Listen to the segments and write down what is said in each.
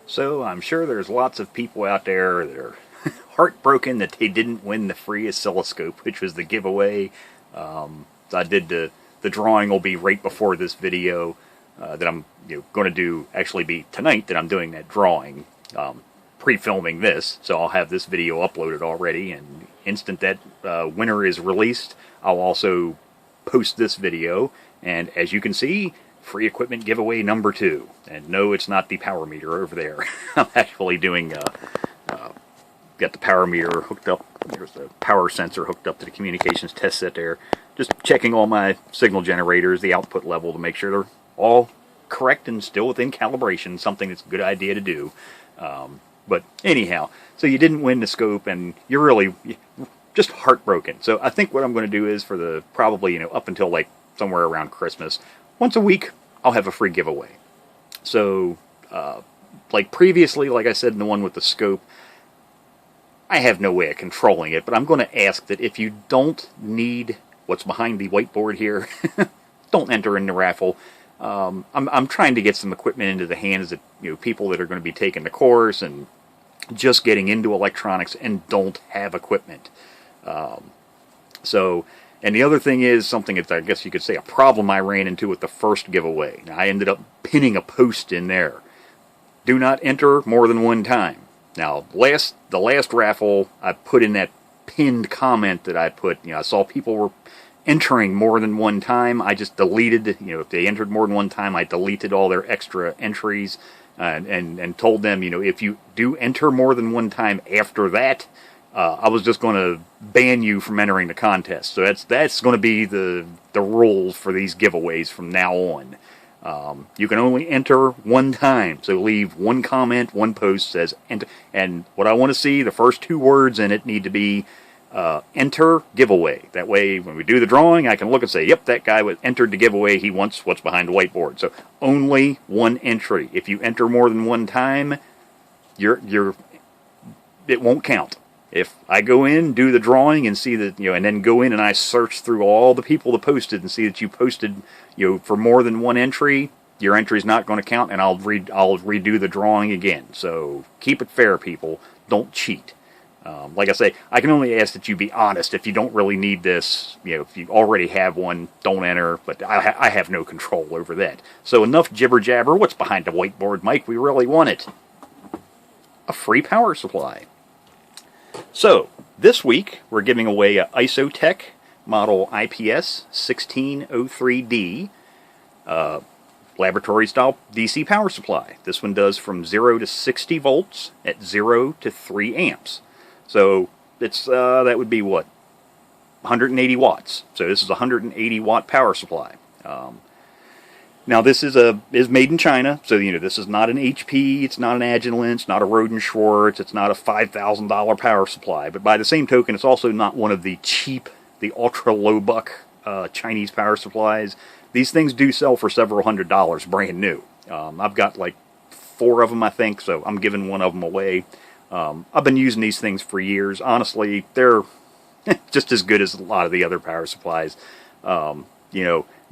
So I'm sure there's lots of people out there that are heartbroken that they didn't win the free oscilloscope, which was the giveaway. So I did the drawing will be right before this video that I'm going to do actually be tonight that I'm doing that drawing. Pre-filming this, so I'll have this video uploaded already, and instant that winner is released, I'll also post this video, and as you can see, free equipment giveaway number 2. And no, it's not the power meter over there. I'm actually doing, got the power meter hooked up, there's the power sensor hooked up to the communications test set there, just checking all my signal generators, the output level, to make sure they're all correct and still within calibration, something that's a good idea to do. But anyhow, so you didn't win the scope, and you're really just heartbroken. So I think what I'm going to do is for the probably, up until like somewhere around Christmas, once a week, I'll have a free giveaway. So, like previously, like I said in the one with the scope, I have no way of controlling it, but I'm going to ask that if you don't need what's behind the whiteboard here, don't enter in the raffle. I'm trying to get some equipment into the hands of people that are going to be taking the course and just getting into electronics and don't have equipment. And the other thing is something that I guess you could say a problem I ran into with the first giveaway. Now, I ended up pinning a post in there. Do not enter more than one time. Now, the last raffle, I put in that pinned comment that I put. I saw people were entering more than one time. I just deleted, if they entered more than one time, I deleted all their extra entries and told them, if you do enter more than one time after that, I was just going to ban you from entering the contest. So that's going to be the rules for these giveaways from now on. You can only enter one time, so leave one comment, one post says enter, and what I want to see, the first 2 words in it need to be enter giveaway. That way, when we do the drawing, I can look and say, yep, that guy was entered the giveaway. He wants what's behind the whiteboard. So only one entry. If you enter more than one time, it won't count. If I go in, do the drawing, and see that, and then go in and I search through all the people that posted and see that you posted, for more than one entry, your entry's not going to count, and I'll redo the drawing again. So keep it fair, people. Don't cheat. Like I say, I can only ask that you be honest. If you don't really need this, if you already have one, don't enter. But I have no control over that. So enough jibber jabber. What's behind the whiteboard, Mike? We really want it. A free power supply. So this week we're giving away a Isotech model IPS 1603D laboratory style DC power supply. This one does from 0 to 60 volts at 0 to 3 amps. So it's that would be what, 180 watts. So this is a 180 watt power supply. Now this is made in China, so this is not an HP, it's not an Agilent, it's not a Rohde & Schwarz, it's not a $5,000 power supply. But by the same token, it's also not one of the cheap, the ultra low buck Chinese power supplies. These things do sell for several $100s brand new. I've got like 4 of them, I think, so I'm giving one of them away. I've been using these things for years. Honestly, they're just as good as a lot of the other power supplies.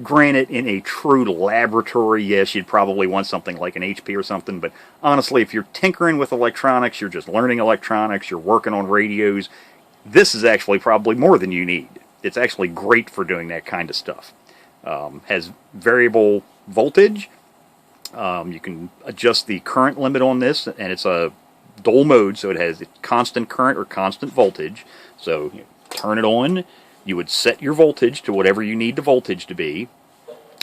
Granted, in a true laboratory, yes, you'd probably want something like an HP or something, but honestly, if you're tinkering with electronics, you're just learning electronics, you're working on radios, this is actually probably more than you need. It's actually great for doing that kind of stuff. Has variable voltage. You can adjust the current limit on this, and it's a dual mode, so it has constant current or constant voltage. So turn it on. You would set your voltage to whatever you need the voltage to be,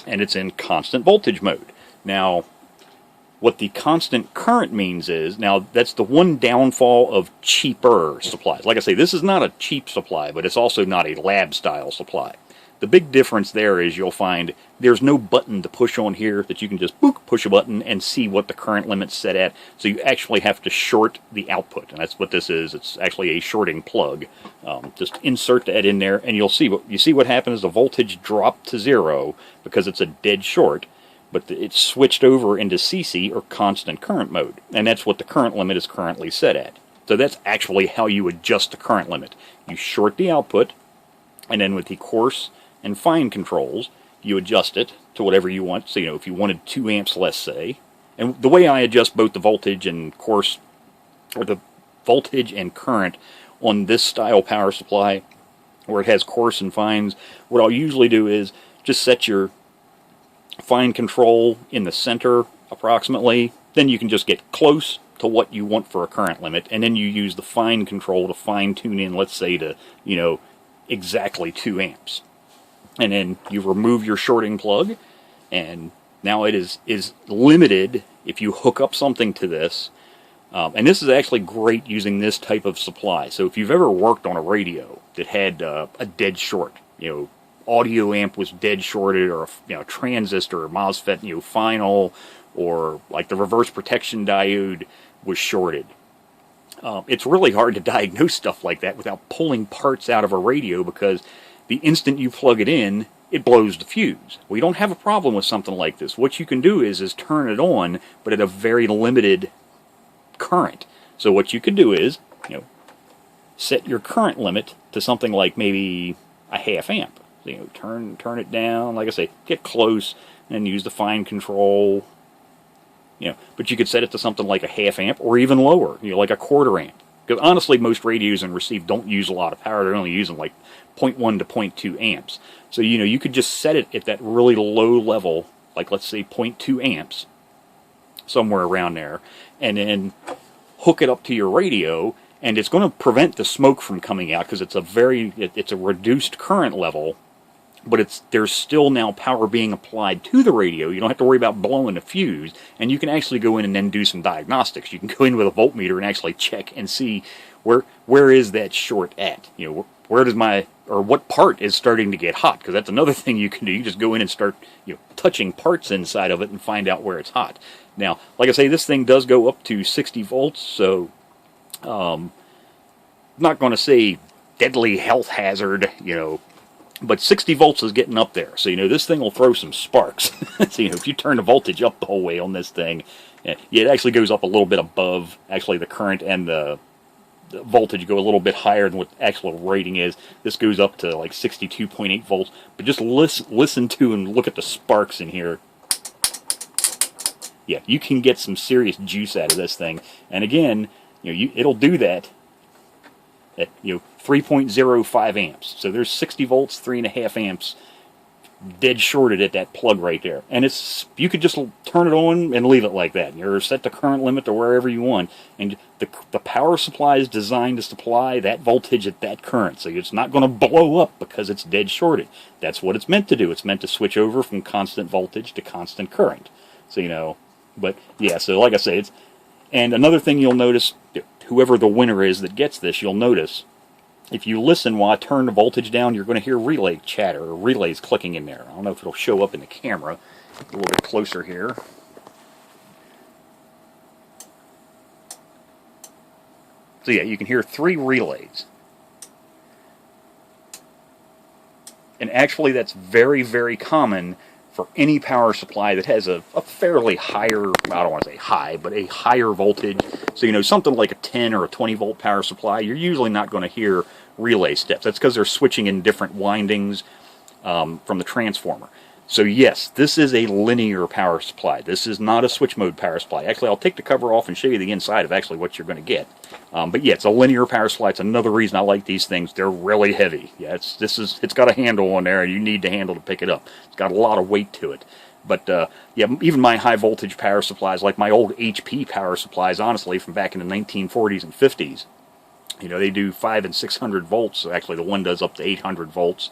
and it's in constant voltage mode. Now, what the constant current means is, now that's the one downfall of cheaper supplies. Like I say, this is not a cheap supply, but it's also not a lab-style supply. The big difference there is you'll find there's no button to push on here that you can just push a button and see what the current limit's set at. So you actually have to short the output, and that's what this is. It's actually a shorting plug. Just insert that in there, and you'll see what happens. The voltage dropped to 0 because it's a dead short, but it's switched over into CC, or constant current mode, and that's what the current limit is currently set at. So that's actually how you adjust the current limit. You short the output, and then with the coarse and fine controls, you adjust it to whatever you want. So, if you wanted 2 amps less, say, And the way I adjust both the voltage and course, or the voltage and current on this style power supply, where it has coarse and fines, what I'll usually do is just set your fine control in the center approximately. Then you can just get close to what you want for a current limit, and then you use the fine control to fine tune in, let's say, to, you know, exactly 2 amps. And then you remove your shorting plug, and now it is limited if you hook up something to this. And this is actually great using this type of supply. So if you've ever worked on a radio that had a dead short, you know, audio amp was dead shorted, or a transistor or MOSFET, you know, final, or like the reverse protection diode was shorted. It's really hard to diagnose stuff like that without pulling parts out of a radio, because the instant you plug it in, it blows the fuse. We don't have a problem with something like this. What you can do is turn it on, but at a very limited current. So what you could do is, you know, set your current limit to something like maybe a 1/2 amp. So, you know, turn it down, like I say, get close, and then use the fine control. You know, but you could set it to something like a 1/2 amp, or even lower, you know, like a 1/4 amp. Because honestly, most radios and receive don't use a lot of power. They're only using like 0.1 to 0.2 amps. So, you know, you could just set it at that really low level, like let's say 0.2 amps, somewhere around there, and then hook it up to your radio, and it's going to prevent the smoke from coming out, because it's a reduced current level, but there's still now power being applied to the radio. You don't have to worry about blowing the fuse, and you can actually go in and then do some diagnostics. You can go in with a voltmeter and actually check and see where is that short at. You know, where does what part is starting to get hot? Because that's another thing you can do. You just go in and start, you know, touching parts inside of it and find out where it's hot. Now, like I say, this thing does go up to 60 volts, so I'm not going to say deadly health hazard, you know, but 60 volts is getting up there. So, you know, this thing will throw some sparks. So, you know, if you turn the voltage up the whole way on this thing, yeah, it actually goes up a little bit above, actually, the current and the voltage go a little bit higher than what the actual rating is. This goes up to like 62.8 volts. But just listen to and look at the sparks in here. Yeah, you can get some serious juice out of this thing. And again, you know, it'll do that at, you know, 3.05 amps. So there's 60 volts, 3.5 amps dead shorted at that plug right there. And you could just turn it on and leave it like that. You're set the current limit to wherever you want, and the power supply is designed to supply that voltage at that current. So it's not going to blow up because it's dead shorted. That's what it's meant to do. It's meant to switch over from constant voltage to constant current. So, you know, but yeah, so like I say, and another thing you'll notice, whoever the winner is that gets this, you'll notice, if you listen while I turn the voltage down, you're going to hear relay chatter, or relays clicking in there. I don't know if it'll show up in the camera. A little bit closer here. So yeah, you can hear 3 relays. And actually that's very, very common for any power supply that has a fairly higher, I don't want to say high, but a higher voltage. So, you know, something like a 10 or a 20 volt power supply, you're usually not going to hear relay steps. That's because they're switching in different windings from the transformer. So yes, this is a linear power supply. This is not a switch mode power supply. Actually, I'll take the cover off and show you the inside of actually what you're going to get. But yeah, it's a linear power supply. It's another reason I like these things. They're really heavy. Yeah, it's got a handle on there, and you need the handle to pick it up. It's got a lot of weight to it. But yeah, even my high voltage power supplies, like my old HP power supplies, honestly, from back in the 1940s and 50s, you know, they do 500 and 600 volts. So actually, the one does up to 800 volts.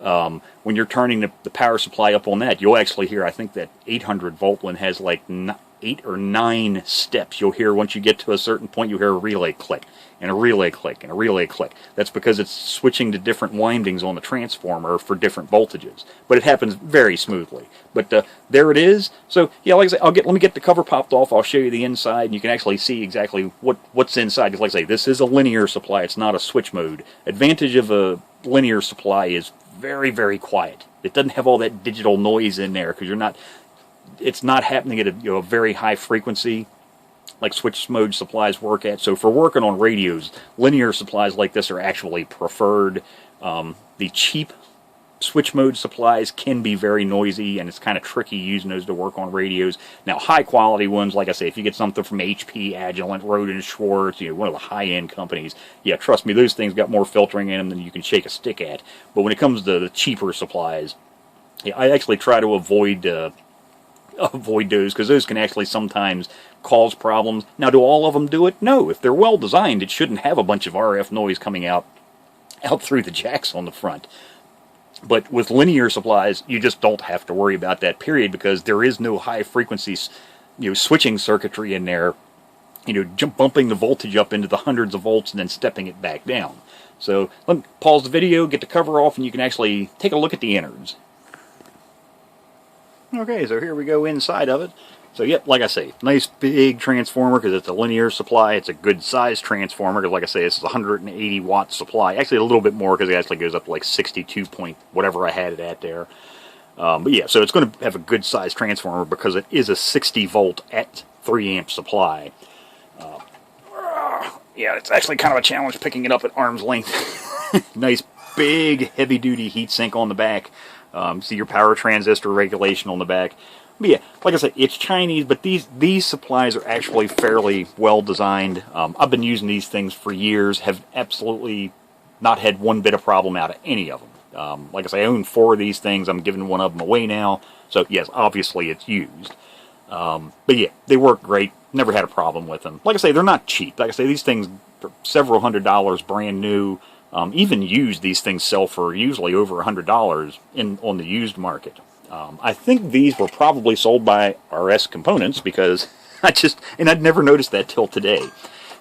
When you're turning the power supply up on that, you'll actually hear, I think that 800 volt one has like 8 or 9 steps. You'll hear, once you get to a certain point, you'll hear a relay click, and a relay click, and a relay click. That's because it's switching to different windings on the transformer for different voltages. But it happens very smoothly. But there it is. So yeah, like I say, let me get the cover popped off. I'll show you the inside, and you can actually see exactly what's inside. Because like I say, this is a linear supply. It's not a switch mode. Advantage of a linear supply is very, very quiet. It doesn't have all that digital noise in there, because it's not happening at a very high frequency like switch mode supplies work at. So for working on radios, linear supplies like this are actually preferred. The cheap switch mode supplies can be very noisy, and it's kind of tricky using those to work on radios. Now, high quality ones, like I say, if you get something from HP, Agilent, Roden, Schwartz, one of the high-end companies, yeah, trust me, those things got more filtering in them than you can shake a stick at. But when it comes to the cheaper supplies, yeah, I actually try to avoid those, because those can actually sometimes cause problems. Now, do all of them do it? No. If they're well designed, it shouldn't have a bunch of RF noise coming out through the jacks on the front. But with linear supplies, you just don't have to worry about that, period, because there is no high frequency, switching circuitry in there, bumping the voltage up into the hundreds of volts and then stepping it back down. So let me pause the video, get the cover off, and you can actually take a look at the innards. Okay, so here we go inside of it. So yep, like I say, nice big transformer because it's a linear supply. It's a good size transformer because, like I say, this is a 180 watt supply. Actually, a little bit more because it actually goes up to like 62 point whatever I had it at there. But yeah, so it's going to have a good size transformer because it is a 60 volt at 3 amp supply. Yeah, it's actually kind of a challenge picking it up at arm's length. Nice big heavy duty heatsink on the back. See your power transistor regulation on the back. But yeah, like I said, it's Chinese, but these supplies are actually fairly well designed. I've been using these things for years, have absolutely not had one bit of problem out of any of them. Like I say, I own 4 of these things. I'm giving one of them away now. So yes, obviously it's used. But yeah, they work great. Never had a problem with them. Like I say, they're not cheap. Like I say, these things are several $100s brand new. Even used, these things sell for usually over $100 on the used market. I think these were probably sold by RS Components because I'd never noticed that till today.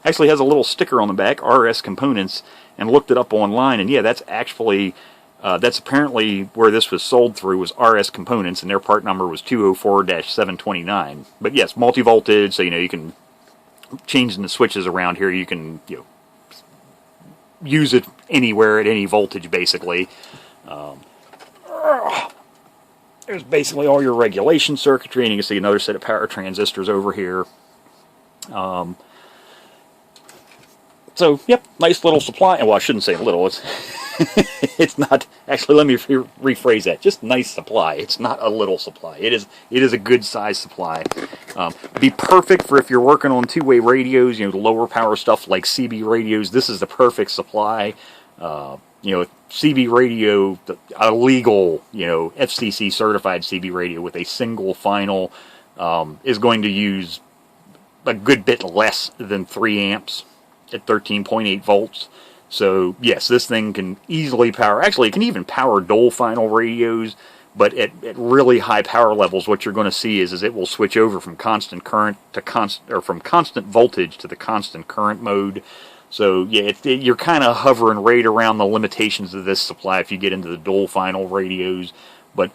Actually has a little sticker on the back, RS Components, and looked it up online, and yeah, that's actually, that's apparently where this was sold through, was RS Components, and their part number was 204-729. But yes, multi-voltage, so you can, changing the switches around here, you can, use it anywhere at any voltage, basically. There's basically all your regulation circuitry, and you can see another set of power transistors over here. So, yep, nice little supply. Well, I shouldn't say little. It's not. Actually, let me rephrase that. Just nice supply. It's not a little supply. It is a good size supply. Be perfect for if you're working on two-way radios. Lower power stuff like CB radios. This is the perfect supply. CB radio, a legal, FCC certified CB radio with a single final, is going to use a good bit less than 3 amps at 13.8 volts. So yes, this thing can easily power, actually it can even power dual final radios, but at really high power levels, what you're going to see is it will switch over from constant current to from constant voltage to the constant current mode. So yeah, you're kind of hovering right around the limitations of this supply if you get into the dual final radios. But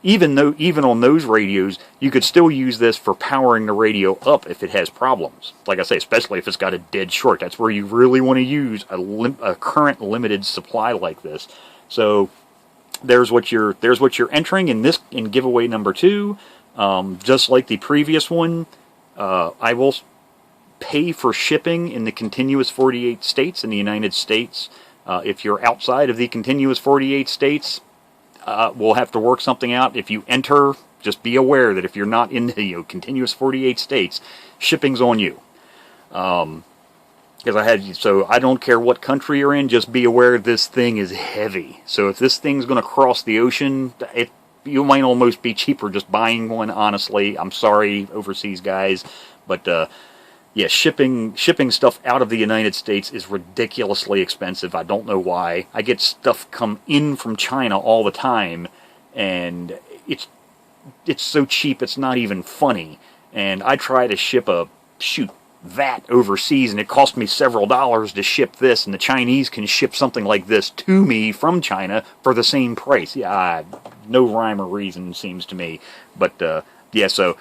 even on those radios, you could still use this for powering the radio up if it has problems. Like I say, especially if it's got a dead short. That's where you really want to use a current limited supply like this. So there's what you're entering in giveaway number 2. Just like the previous one, I will pay for shipping in the contiguous 48 states in the United States. If you're outside of the contiguous 48 states, we'll have to work something out. If you enter, just be aware that if you're not in the contiguous 48 states, shipping's on you. So I don't care what country you're in, just be aware this thing is heavy. So if this thing's going to cross the ocean, you might almost be cheaper just buying one, honestly. I'm sorry, overseas guys, but yeah, shipping stuff out of the United States is ridiculously expensive. I don't know why. I get stuff come in from China all the time, and it's so cheap it's not even funny. And I try to ship that overseas, and it cost me several dollars to ship this, and the Chinese can ship something like this to me from China for the same price. Yeah, no rhyme or reason seems to me. But yeah, so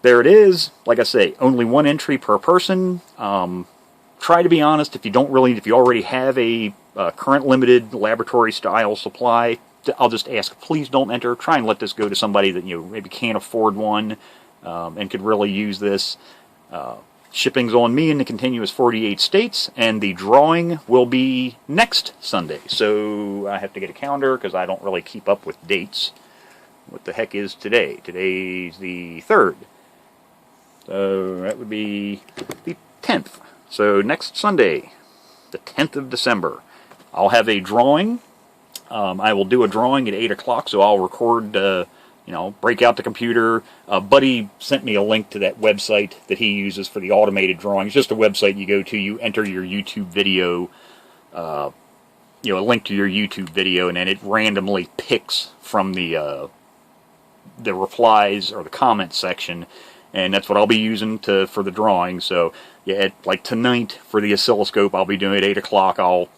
there it is. Like I say, only 1 entry per person. Try to be honest. If you already have a current limited laboratory style supply, I'll just ask, please don't enter. Try and let this go to somebody that maybe can't afford one and could really use this. Shipping's on me in the continuous 48 states, and the drawing will be next Sunday. So I have to get a calendar because I don't really keep up with dates. What the heck is today? Today's the 3rd. So that would be the 10th. So next Sunday, the 10th of December, I'll have a drawing. I will do a drawing at 8 o'clock, so I'll record, break out the computer. Buddy sent me a link to that website that he uses for the automated drawings. Just a website you go to, you enter your YouTube video, a link to your YouTube video, and then it randomly picks from the replies or the comment section, and that's what I'll be using for the drawing. So, yeah, like tonight for the oscilloscope, I'll be doing at 8 o'clock. I'll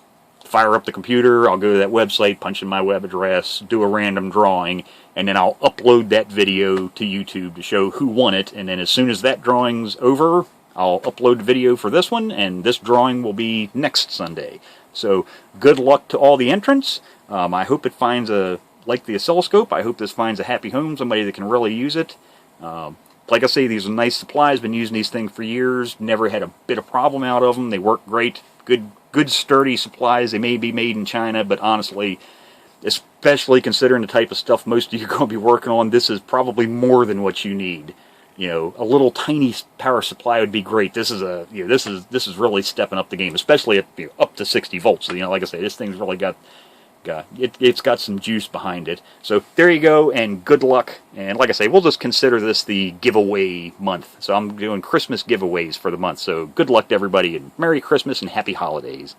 fire up the computer, I'll go to that website, punch in my web address, do a random drawing, and then I'll upload that video to YouTube to show who won it, and then as soon as that drawing's over, I'll upload the video for this one, and this drawing will be next Sunday. So, good luck to all the entrants. I hope it finds like the oscilloscope, I hope this finds a happy home, somebody that can really use it. Like I say, these are nice supplies, been using these things for years, never had a bit of problem out of them, they work great, good sturdy supplies. They may be made in China, but honestly, especially considering the type of stuff most of you are going to be working on, this is probably more than what you need. A little tiny power supply would be great. This is this is really stepping up the game, especially at up to 60 volts. So, like I say, this thing's really it's got some juice behind it. So there you go, and good luck. And like I say, we'll just consider this the giveaway month. So I'm doing Christmas giveaways for the month. So good luck to everybody, and Merry Christmas and Happy Holidays.